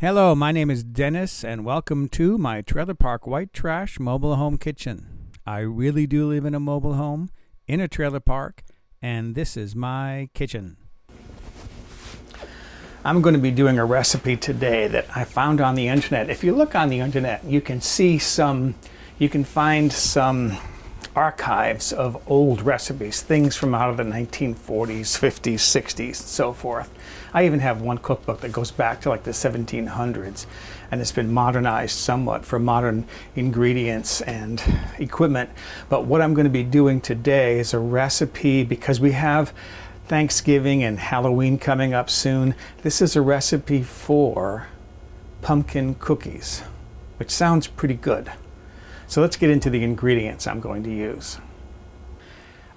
Hello, my name is Dennis, and welcome to my trailer park white trash mobile home kitchen. I really do live in a mobile home, in a trailer park, and this is my kitchen. I'm going to be doing a recipe today that I found on the internet. If you look on the internet, you can find some archives of old recipes, things from out of the 1940s, 50s, 60s, and so forth. I even have one cookbook that goes back to like the 1700s, and it's been modernized somewhat for modern ingredients and equipment. But what I'm going to be doing today is a recipe, because we have Thanksgiving and Halloween coming up soon. This is a recipe for pumpkin cookies, which sounds pretty good. So let's get into the ingredients I'm going to use.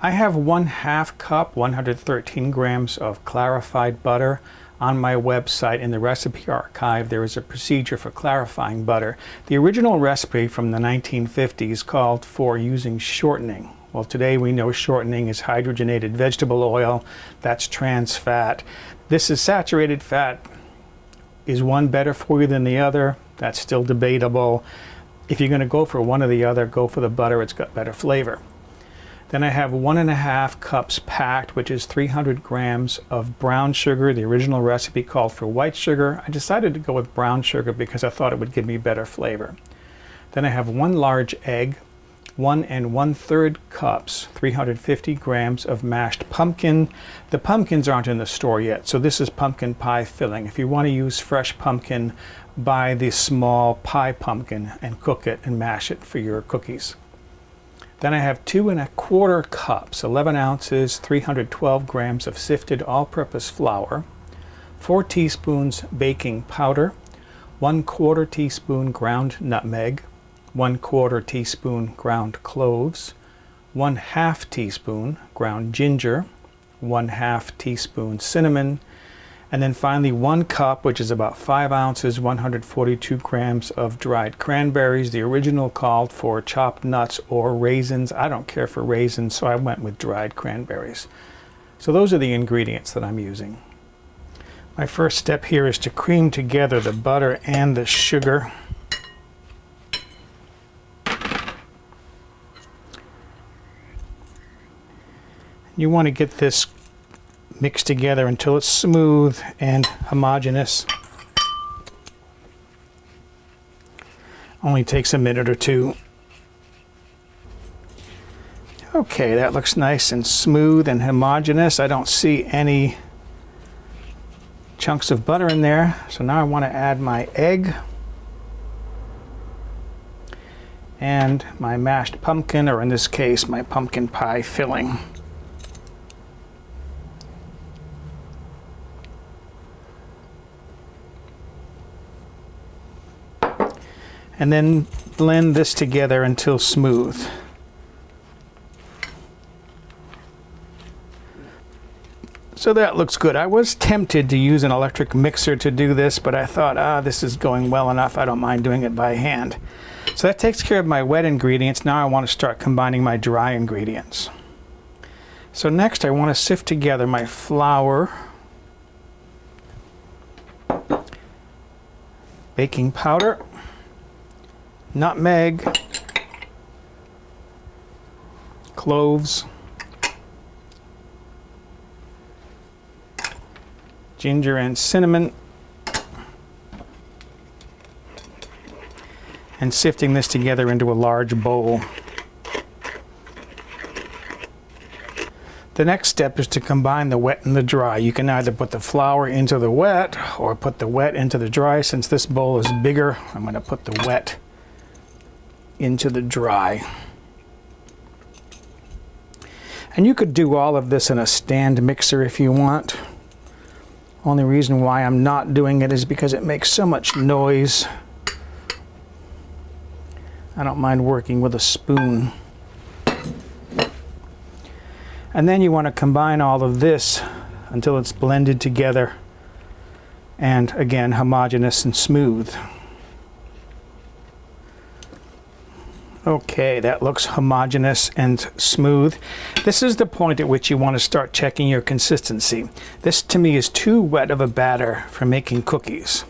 I have 1/2 cup, 113 grams of clarified butter. On my website in the recipe archive, there is a procedure for clarifying butter. The original recipe from the 1950s called for using shortening. Well, today we know shortening is hydrogenated vegetable oil. That's trans fat. This is saturated fat. Is one better for you than the other? That's still debatable. If you're going to go for one or the other, go for the butter. It's got better flavor. Then I have 1.5 cups packed, which is 300 grams of brown sugar. The original recipe called for white sugar. I decided to go with brown sugar because I thought it would give me better flavor. Then I have 1 large egg, 1 1/3 cups, 350 grams of mashed pumpkin. The pumpkins aren't in the store yet, so this is pumpkin pie filling. If you want to use fresh pumpkin, buy the small pie pumpkin and cook it and mash it for your cookies. Then I have 2 1/4 cups, 11 ounces, 312 grams of sifted all-purpose flour, 4 teaspoons baking powder, 1/4 teaspoon ground nutmeg, 1/4 teaspoon ground cloves, 1/2 teaspoon ground ginger, 1/2 teaspoon cinnamon, and then finally 1 cup, which is about 5 ounces, 142 grams of dried cranberries. The original called for chopped nuts or raisins. I don't care for raisins, so I went with dried cranberries. So those are the ingredients that I'm using. My first step here is to cream together the butter and the sugar. You want to get this mixed together until it's smooth and homogeneous. Only takes a minute or two. Okay, that looks nice and smooth and homogeneous. I don't see any chunks of butter in there. So now I want to add my egg and my mashed pumpkin, or in this case, my pumpkin pie filling. And then blend this together until smooth. So that looks good. I was tempted to use an electric mixer to do this, but I thought, this is going well enough. I don't mind doing it by hand. So that takes care of my wet ingredients. Now I want to start combining my dry ingredients. So next I want to sift together my flour, baking powder, nutmeg, cloves, ginger and cinnamon, and sifting this together into a large bowl. The next step is to combine the wet and the dry. You can either put the flour into the wet or put the wet into the dry. Since this bowl is bigger, I'm going to put the wet into the dry. And you could do all of this in a stand mixer if you want. Only reason why I'm not doing it is because it makes so much noise. I don't mind working with a spoon. And then you want to combine all of this until it's blended together and again homogeneous and smooth. Okay, that looks homogeneous and smooth. This is the point at which you want to start checking your consistency. This to me is too wet of a batter for making cookies.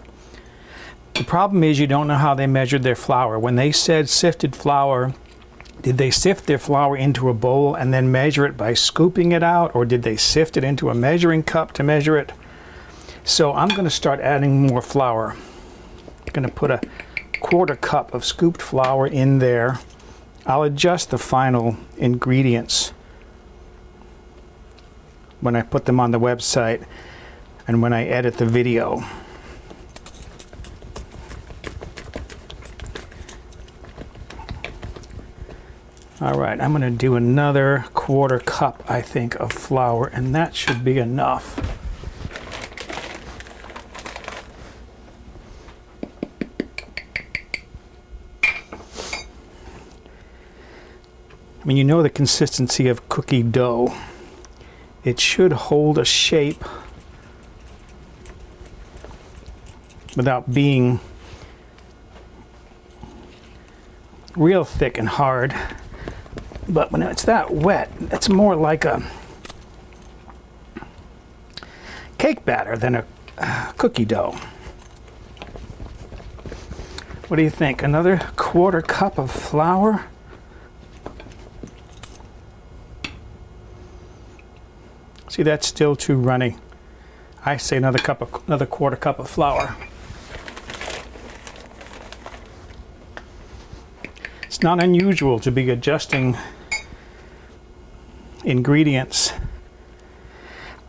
The problem is you don't know how they measured their flour. When they said sifted flour, did they sift their flour into a bowl and then measure it by scooping it out, or did they sift it into a measuring cup to measure it? So I'm going to start adding more flour. I'm going to put a 1/4 cup of scooped flour in there. I'll adjust the final ingredients when I put them on the website and when I edit the video. All right, I'm going to do another 1/4 cup, I think, of flour, and that should be enough. I mean, you know the consistency of cookie dough. It should hold a shape without being real thick and hard. But when it's that wet, it's more like a cake batter than a cookie dough. What do you think? Another 1/4 cup of flour? See, that's still too runny. I say another 1/4 cup of flour. It's not unusual to be adjusting ingredients.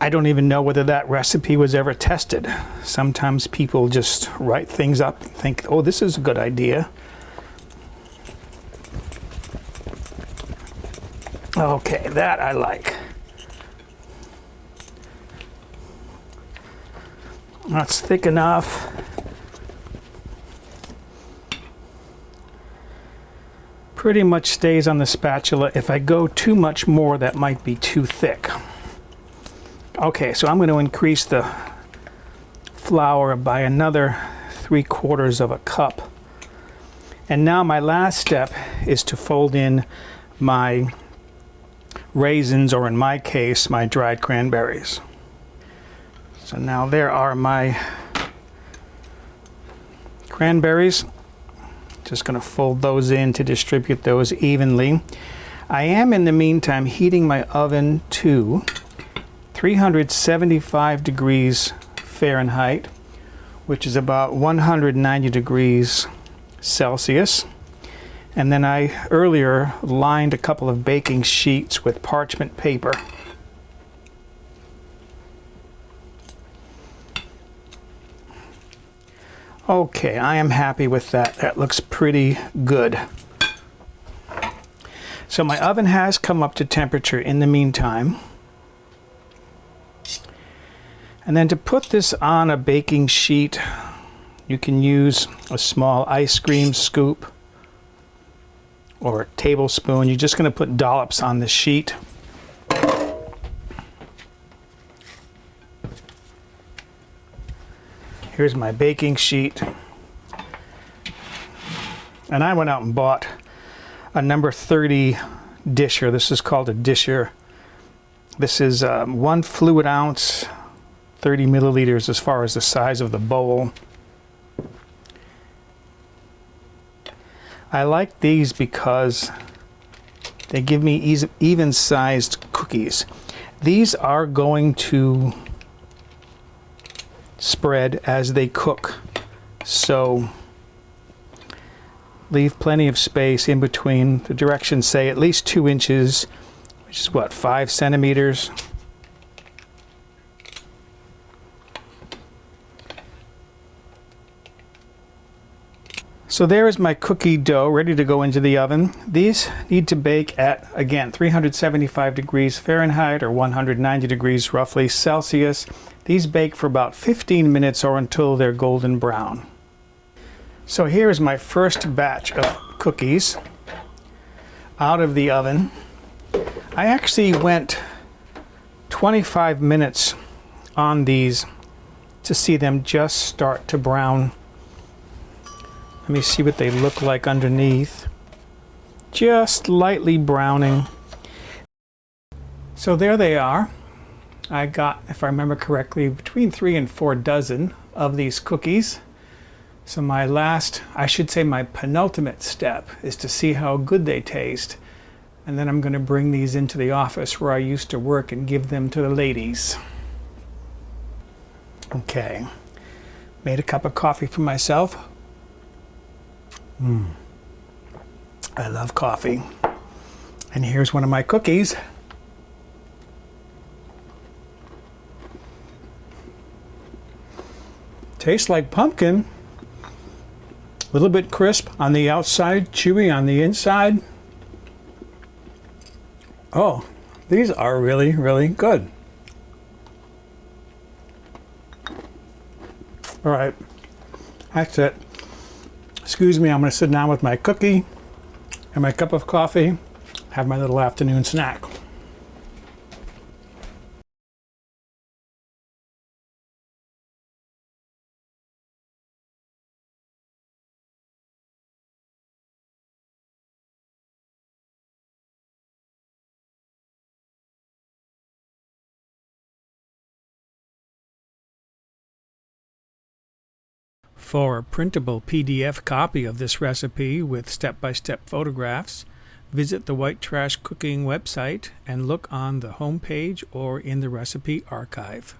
I don't even know whether that recipe was ever tested. Sometimes people just write things up and think, oh, this is a good idea. Okay, that I like. That's thick enough. Pretty much stays on the spatula. If I go too much more, that might be too thick. Okay, so I'm going to increase the flour by another 3/4 of a cup. And now my last step is to fold in my raisins, or in my case, my dried cranberries. So now there are my cranberries. Just going to fold those in to distribute those evenly. I am in the meantime heating my oven to 375 degrees Fahrenheit, which is about 190 degrees Celsius. And then I earlier lined a couple of baking sheets with parchment paper. Okay, I am happy with that. That looks pretty good. So my oven has come up to temperature in the meantime. And then to put this on a baking sheet, you can use a small ice cream scoop or a tablespoon. You're just going to put dollops on the sheet. Here's my baking sheet. And I went out and bought a number 30 disher. This is called a disher. This is 1 fluid ounce, 30 milliliters as far as the size of the bowl. I like these because they give me even-sized cookies. These are going to spread as they cook, so leave plenty of space in between. The directions say at least 2 inches, which is what, 5 centimeters. So there is my cookie dough ready to go into the oven. These need to bake at, again, 375 degrees Fahrenheit or 190 degrees roughly Celsius. These bake for about 15 minutes or until they're golden brown. So here is my first batch of cookies out of the oven. I actually went 25 minutes on these to see them just start to brown. Let me see what they look like underneath. Just lightly browning. So there they are. I got, if I remember correctly, between 3 and 4 dozen of these cookies. So my last, I should say my penultimate step is to see how good they taste. And then I'm going to bring these into the office where I used to work and give them to the ladies. Okay. Made a cup of coffee for myself. I love coffee. And here's one of my cookies. Tastes like pumpkin. A little bit crisp on the outside, chewy on the inside. Oh, these are really, really good. All right, that's it. Excuse me, I'm going to sit down with my cookie and my cup of coffee, have my little afternoon snack. For a printable PDF copy of this recipe with step-by-step photographs, visit the White Trash Cooking website and look on the home page or in the recipe archive.